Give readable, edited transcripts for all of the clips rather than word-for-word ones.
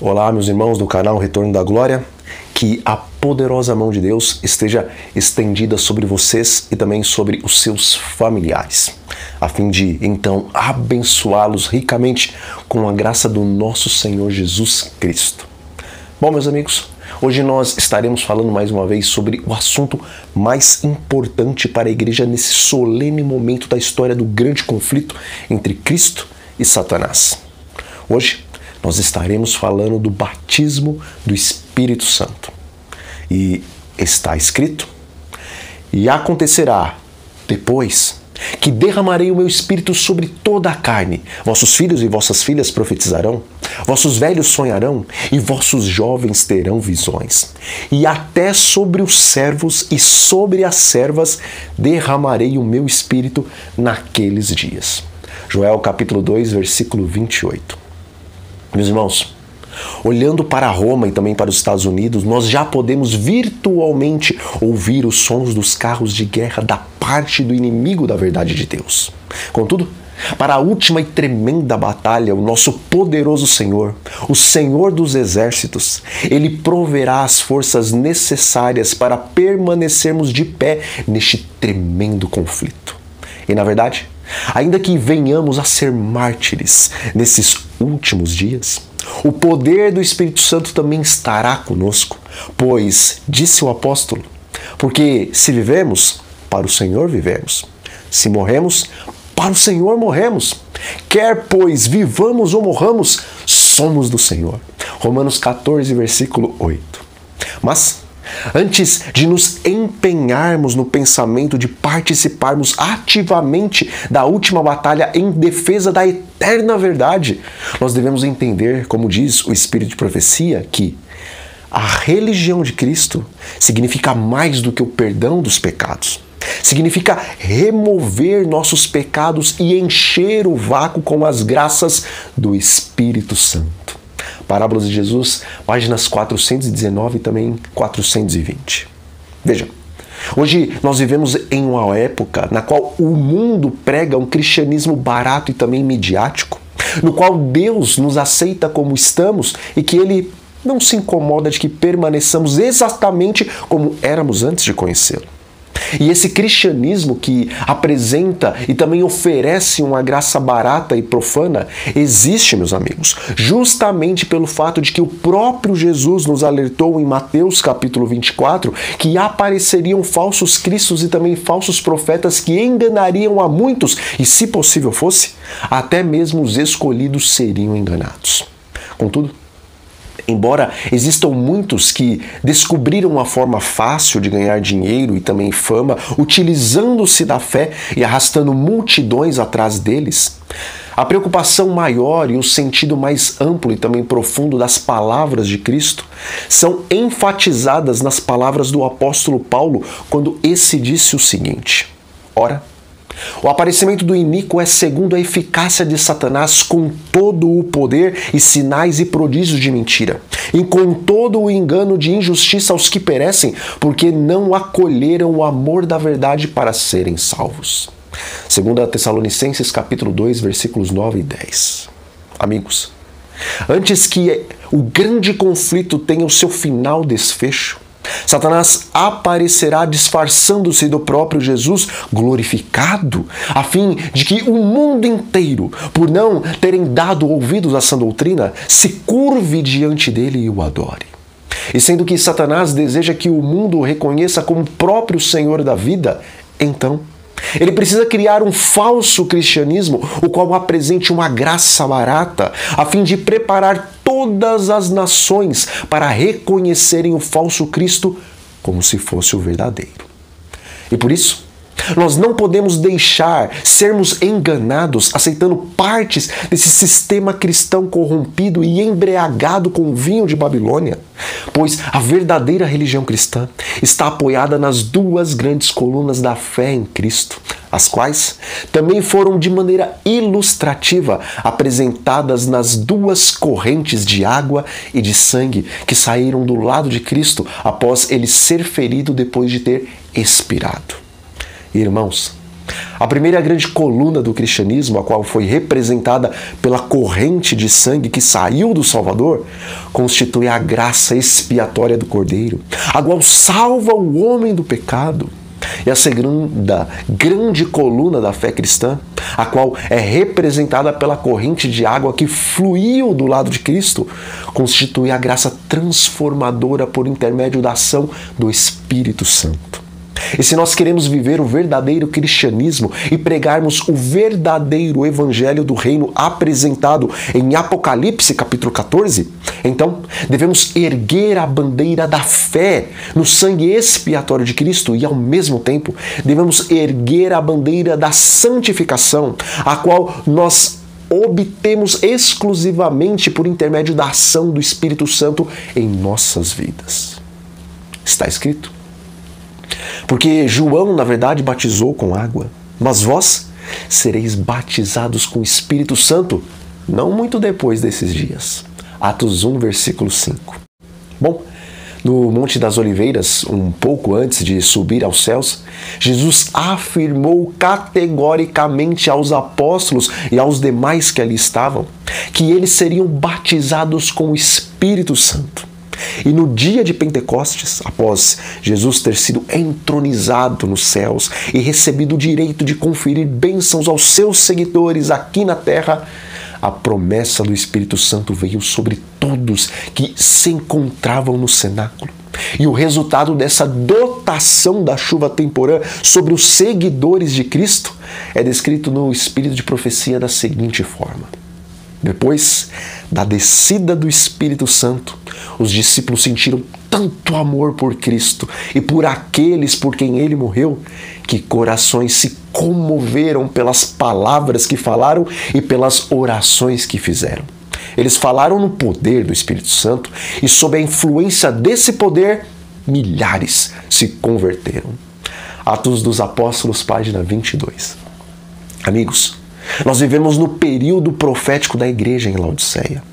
Olá, meus irmãos do canal Retorno da Glória, que a poderosa mão de Deus esteja estendida sobre vocês e também sobre os seus familiares, a fim de, então, abençoá-los ricamente com a graça do nosso Senhor Jesus Cristo. Bom, meus amigos, hoje nós estaremos falando mais uma vez sobre o assunto mais importante para a igreja nesse solene momento da história do grande conflito entre Cristo e Satanás. Hoje, nós estaremos falando do batismo do Espírito Santo. E está escrito: e acontecerá depois que derramarei o meu Espírito sobre toda a carne. Vossos filhos e vossas filhas profetizarão, vossos velhos sonharão e vossos jovens terão visões. E até sobre os servos e sobre as servas derramarei o meu Espírito naqueles dias. Joel capítulo 2, versículo 28. Meus irmãos, olhando para Roma e também para os Estados Unidos, nós já podemos virtualmente ouvir os sons dos carros de guerra da parte do inimigo da verdade de Deus. Contudo, para a última e tremenda batalha, o nosso poderoso Senhor, o Senhor dos Exércitos, Ele proverá as forças necessárias para permanecermos de pé neste tremendo conflito. E na verdade, ainda que venhamos a ser mártires nesses últimos dias, o poder do Espírito Santo também estará conosco, pois, disse o apóstolo, porque se vivemos, para o Senhor vivemos, se morremos, para o Senhor morremos, quer pois vivamos ou morramos, somos do Senhor. Romanos 14, versículo 8. Mas antes de nos empenharmos no pensamento de participarmos ativamente da última batalha em defesa da eterna verdade, nós devemos entender, como diz o Espírito de Profecia, que a religião de Cristo significa mais do que o perdão dos pecados. Significa remover nossos pecados e encher o vácuo com as graças do Espírito Santo. Parábolas de Jesus, páginas 419 e também 420. Veja, hoje nós vivemos em uma época na qual o mundo prega um cristianismo barato e também midiático, no qual Deus nos aceita como estamos e que Ele não se incomoda de que permaneçamos exatamente como éramos antes de conhecê-lo. E esse cristianismo que apresenta e também oferece uma graça barata e profana existe, meus amigos, justamente pelo fato de que o próprio Jesus nos alertou em Mateus capítulo 24 que apareceriam falsos cristos e também falsos profetas que enganariam a muitos e, se possível fosse, até mesmo os escolhidos seriam enganados. Contudo, embora existam muitos que descobriram uma forma fácil de ganhar dinheiro e também fama, utilizando-se da fé e arrastando multidões atrás deles, a preocupação maior e o sentido mais amplo e também profundo das palavras de Cristo são enfatizadas nas palavras do apóstolo Paulo, quando esse disse o seguinte: ora, o aparecimento do iníquo é segundo a eficácia de Satanás com todo o poder e sinais e prodígios de mentira, e com todo o engano de injustiça aos que perecem, porque não acolheram o amor da verdade para serem salvos. 2 Tessalonicenses capítulo 2, versículos 9 e 10. Amigos, antes que o grande conflito tenha o seu final desfecho, Satanás aparecerá disfarçando-se do próprio Jesus glorificado, a fim de que o mundo inteiro, por não terem dado ouvidos a essa doutrina, se curve diante dele e o adore. E sendo que Satanás deseja que o mundo o reconheça como próprio Senhor da vida, então ele precisa criar um falso cristianismo, o qual apresente uma graça barata, a fim de preparar todas as nações para reconhecerem o falso Cristo como se fosse o verdadeiro. E por isso, nós não podemos deixar sermos enganados aceitando partes desse sistema cristão corrompido e embriagado com o vinho de Babilônia, pois a verdadeira religião cristã está apoiada nas duas grandes colunas da fé em Cristo, as quais também foram de maneira ilustrativa apresentadas nas duas correntes de água e de sangue que saíram do lado de Cristo após ele ser ferido depois de ter expirado. Irmãos, A primeira grande coluna do cristianismo, a qual foi representada pela corrente de sangue que saiu do Salvador, constitui a graça expiatória do Cordeiro, a qual salva o homem do pecado. E a segunda grande coluna da fé cristã, a qual é representada pela corrente de água que fluiu do lado de Cristo, constitui a graça transformadora por intermédio da ação do Espírito Santo. E se nós queremos viver o verdadeiro cristianismo e pregarmos o verdadeiro evangelho do reino apresentado em Apocalipse capítulo 14, então devemos erguer a bandeira da fé no sangue expiatório de Cristo e, ao mesmo tempo, devemos erguer a bandeira da santificação, a qual nós obtemos exclusivamente por intermédio da ação do Espírito Santo em nossas vidas. Está escrito. Porque João, na verdade, batizou com água, mas vós sereis batizados com o Espírito Santo não muito depois desses dias. Atos 1, versículo 5. Bom, no Monte das Oliveiras, um pouco antes de subir aos céus, Jesus afirmou categoricamente aos apóstolos e aos demais que ali estavam que eles seriam batizados com o Espírito Santo. E no dia de Pentecostes, após Jesus ter sido entronizado nos céus e recebido o direito de conferir bênçãos aos seus seguidores aqui na terra, a promessa do Espírito Santo veio sobre todos que se encontravam no cenáculo. E o resultado dessa dotação da chuva temporã sobre os seguidores de Cristo é descrito no Espírito de Profecia da seguinte forma. Depois da descida do Espírito Santo, os discípulos sentiram tanto amor por Cristo e por aqueles por quem ele morreu, que corações se comoveram pelas palavras que falaram e pelas orações que fizeram. Eles falaram no poder do Espírito Santo e, sob a influência desse poder, milhares se converteram. Atos dos Apóstolos, página 22. Amigos, nós vivemos no período profético da igreja em Laodiceia.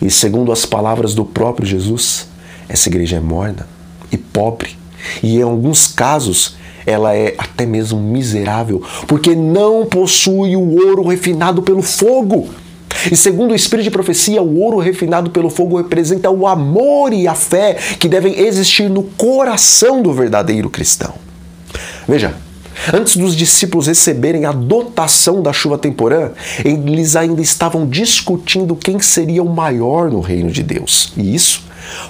E segundo as palavras do próprio Jesus, essa igreja é morna e pobre. E em alguns casos, ela é até mesmo miserável, porque não possui o ouro refinado pelo fogo. E segundo o Espírito de Profecia, o ouro refinado pelo fogo representa o amor e a fé que devem existir no coração do verdadeiro cristão. Veja, antes dos discípulos receberem a dotação da chuva temporã, eles ainda estavam discutindo quem seria o maior no reino de Deus. E isso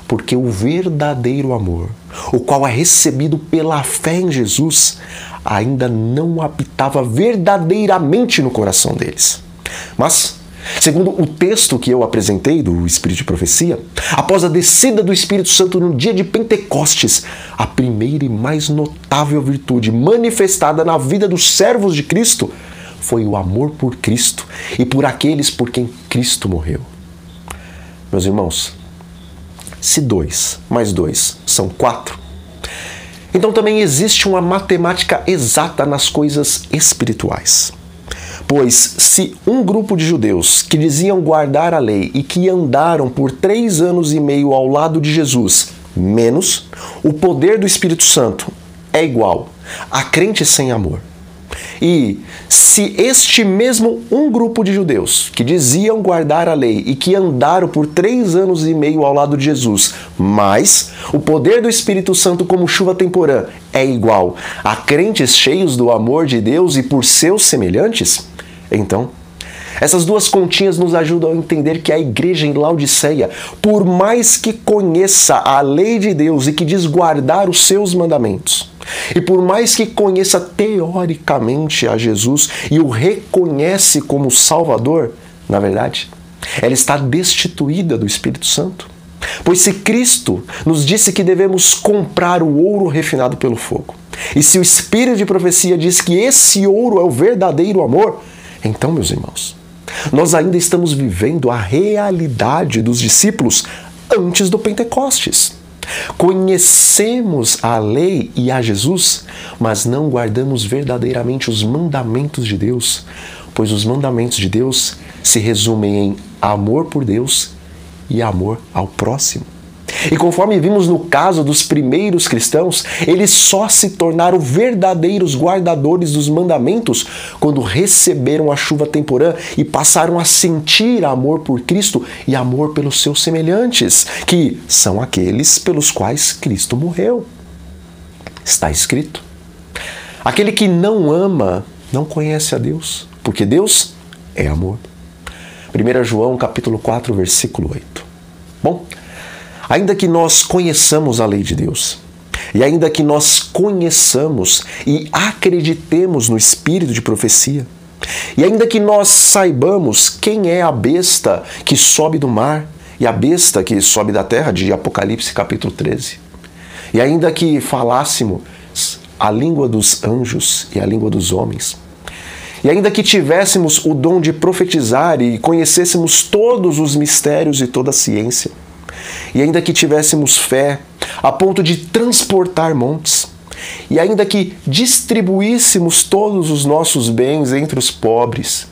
porque o verdadeiro amor, o qual é recebido pela fé em Jesus, ainda não habitava verdadeiramente no coração deles. Mas, segundo o texto que eu apresentei do Espírito de Profecia, após a descida do Espírito Santo no dia de Pentecostes, a primeira e mais notável virtude manifestada na vida dos servos de Cristo foi o amor por Cristo e por aqueles por quem Cristo morreu. Meus irmãos, se 2 mais 2 são 4, então também existe uma matemática exata nas coisas espirituais. Pois se um grupo de judeus que diziam guardar a lei e que andaram por 3 anos e meio ao lado de Jesus, menos o poder do Espírito Santo, é igual a crente sem amor. E se este mesmo um grupo de judeus que diziam guardar a lei e que andaram por 3 anos e meio ao lado de Jesus, mais o poder do Espírito Santo como chuva temporã é igual a crentes cheios do amor de Deus e por seus semelhantes, então, essas duas continhas nos ajudam a entender que a igreja em Laodiceia, por mais que conheça a lei de Deus e que diz guardar os seus mandamentos, e por mais que conheça teoricamente a Jesus e o reconhece como Salvador, na verdade, ela está destituída do Espírito Santo. Pois se Cristo nos disse que devemos comprar o ouro refinado pelo fogo, e se o Espírito de Profecia diz que esse ouro é o verdadeiro amor, então, meus irmãos, nós ainda estamos vivendo a realidade dos discípulos antes do Pentecostes. Conhecemos a lei e a Jesus, mas não guardamos verdadeiramente os mandamentos de Deus, pois os mandamentos de Deus se resumem em amor por Deus e amor ao próximo. E conforme vimos no caso dos primeiros cristãos, eles só se tornaram verdadeiros guardadores dos mandamentos quando receberam a chuva temporã e passaram a sentir amor por Cristo e amor pelos seus semelhantes, que são aqueles pelos quais Cristo morreu. Está escrito: aquele que não ama não conhece a Deus, porque Deus é amor. 1 João capítulo 4, versículo 8. Bom, ainda que nós conheçamos a lei de Deus, e ainda que nós conheçamos e acreditemos no espírito de profecia, e ainda que nós saibamos quem é a besta que sobe do mar e a besta que sobe da terra, de Apocalipse capítulo 13, e ainda que falássemos a língua dos anjos e a língua dos homens, e ainda que tivéssemos o dom de profetizar e conhecêssemos todos os mistérios e toda a ciência, e ainda que tivéssemos fé a ponto de transportar montes, e ainda que distribuíssemos todos os nossos bens entre os pobres,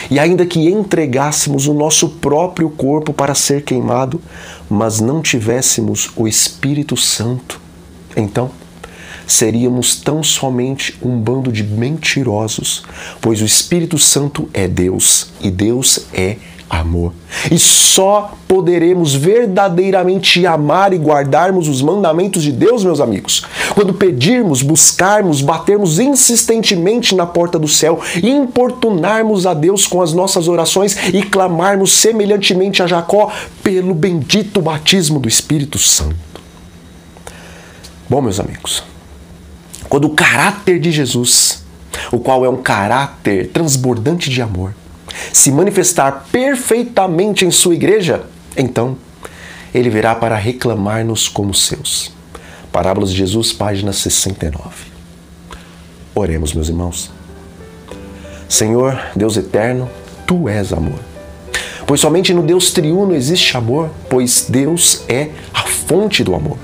e ainda que entregássemos o nosso próprio corpo para ser queimado, mas não tivéssemos o Espírito Santo, então seríamos tão somente um bando de mentirosos, pois o Espírito Santo é Deus e Deus é amor. E só poderemos verdadeiramente amar e guardarmos os mandamentos de Deus, meus amigos, quando pedirmos, buscarmos, batermos insistentemente na porta do céu, importunarmos a Deus com as nossas orações e clamarmos semelhantemente a Jacó pelo bendito batismo do Espírito Santo. Bom, meus amigos, quando o caráter de Jesus, o qual é um caráter transbordante de amor, se manifestar perfeitamente em sua igreja, então ele virá para reclamar-nos como seus. Parábolas de Jesus, página 69. Oremos, meus irmãos. Senhor, Deus eterno, Tu és amor. Pois somente no Deus triuno existe amor, pois Deus é a fonte do amor.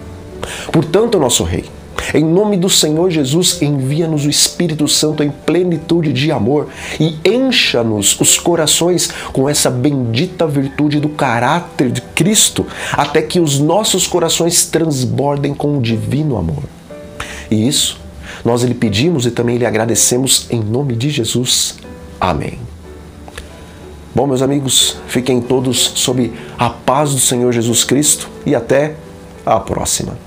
Portanto, nosso Rei, em nome do Senhor Jesus, envia-nos o Espírito Santo em plenitude de amor e encha-nos os corações com essa bendita virtude do caráter de Cristo, até que os nossos corações transbordem com o divino amor. E isso nós lhe pedimos e também lhe agradecemos em nome de Jesus. Amém. Bom, meus amigos, fiquem todos sob a paz do Senhor Jesus Cristo e até a próxima.